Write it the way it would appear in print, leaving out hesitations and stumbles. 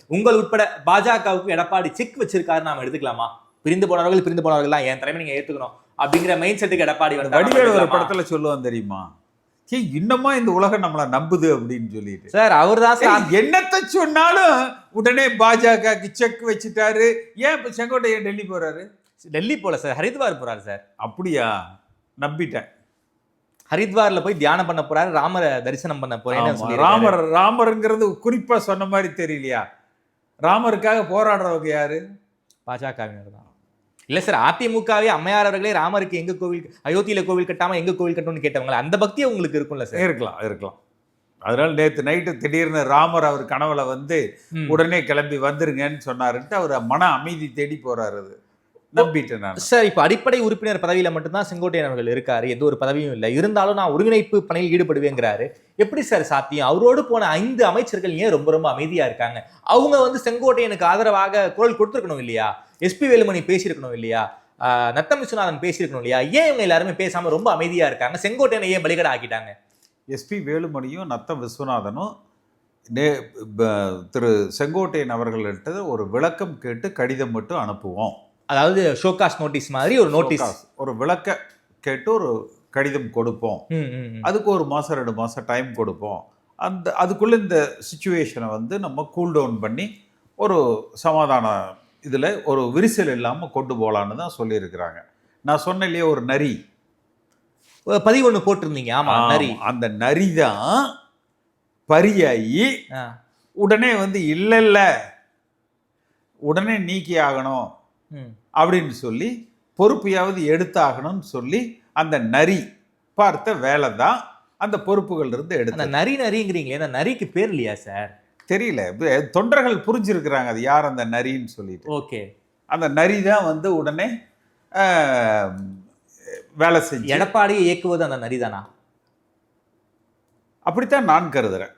உங்கள் உட்பட பாஜகவுக்கு எடப்பாடி செக் வச்சிருக்காரு நாம எடுத்துக்கலாமா? பிரிந்து போனவர்கள் தான் என் தலைமை நீங்க ஏத்துக்கணும் அப்படிங்கிற மைண்ட் செட்டுக்கு எடப்பாடி வந்து வடிவேலு ஒரு படத்துல சொல்லுவான் தெரியுமா, இன்னமா இந்த உலகம் நம்மள நம்புது அப்படின்னு சொல்லிட்டு. சார் அவர் தான் சார் என்னத்தை சொன்னாலும் உடனே பாஜகக்கு செக் வச்சுட்டாரு. ஏன் இப்ப செங்கோட்டையன் டெல்லி போறாரு? டெல்லி போல சார், ஹரித்வார் போறாரு சார். அப்படியா? நம்பிட்டேன். ஹரித்வார்ல போய் தியானம் பண்ண போறாரு, ராமரை தரிசனம் பண்ண போறேன்னு. ராமருங்கிறது குறிப்பா சொன்ன மாதிரி தெரியலையா? ராமருக்காக போராடுறவங்க யாரு? பாஜகவினர் தான். இல்ல சார், அதிமுகவே அம்மையார் அவர்களே ராமருக்கு எங்க கோவில், அயோத்தியில கோவில் கட்டாம எங்க கோவில் கட்டணும்னு கேட்டவங்க, அந்த பக்தி உங்களுக்கு இருக்கும்ல சார்? இருக்கலாம். அதனால நேற்று நைட்டு திடீர்னு ராமர் அவர் கனவுல வந்து உடனே கிளம்பி வந்துருங்கன்னு சொன்னாருன்ட்டு அவர் மன அமைதி தேடி போறாரு. அது நம்பிட்டேன் நான் சார். இப்ப அடிப்படை உறுப்பினர் பதவியில மட்டும்தான் செங்கோட்டையன் அவர்கள் இருக்காரு, எந்த ஒரு பதவியும் இல்லை. இருந்தாலும் நான் ஒருங்கிணைப்பு பணியில் ஈடுபடுவேங்கிறாரு. எப்படி சார் சாத்தியம்? அவரோடு போன 5 அமைச்சர்கள் ஏன் ரொம்ப ரொம்ப அமைதியா இருக்காங்க? அவங்க வந்து செங்கோட்டையனுக்கு ஆதரவாக குரல் கொடுத்துருக்கணும் இல்லையா? எஸ்பி வேலுமணி பேசியிருக்கணும் இல்லையா? நத்தம் விஸ்வநாதன் பேசியிருக்கணும் இல்லையா? ஏன் இவங்க எல்லாருமே பேசாம ரொம்ப அமைதியா இருக்காங்க? செங்கோட்டையனை ஏன் பலிகடை ஆக்கிட்டாங்க? எஸ்பி வேலுமணியும் நத்தம் விஸ்வநாதனும் திரு செங்கோட்டையன் அவர்கள்ட்ட ஒரு விளக்கம் கேட்டு கடிதம் மட்டும் அனுப்புவோம். அதாவது ஷோகாஸ் நோட்டீஸ் மாதிரி ஒரு நோட்டீஸ், ஒரு விளக்க கேட்டு ஒரு கடிதம் கொடுப்போம். அதுக்கு 1 மாசம் 2 மாசம் டைம் கொடுப்போம். அதுக்குள்ள இந்த சிச்சுவேஷனை வந்து நம்ம கூல் டவுன் பண்ணி ஒரு சமாதான இதுல ஒரு விரிசல் இல்லாம கொண்டு போலான்னு தான் சொல்லியிருக்கிறாங்க. நான் சொன்ன இல்லையே, ஒரு நரி பதிவு ஒண்ணு போட்டிருந்தீங்க. ஆமா, நரி. அந்த நரி தான் பரியாயி உடனே வந்து இல்ல உடனே நீக்கி ஆகணும் அப்படின்னு சொல்லி பொறுப்பையாவது எடுத்தாகணும்னு சொல்லி அந்த நரி பார்த்த வேலை தான் அந்த பொறுப்புகள் இருந்து எடுத்து. நரிங்கிறீங்களே, அந்த நரிக்கு பேர் இல்லையா சார்? தெரியல, தொண்டர்கள் புரிஞ்சிருக்கிறாங்க அது யார் அந்த நரின்னு சொல்லிட்டு. ஓகே, அந்த நரி தான் வந்து உடனே வேலை செஞ்சு எடப்பாடியை இயக்குவது அந்த நரி தானா? அப்படித்தான் நான் கருதுறேன்.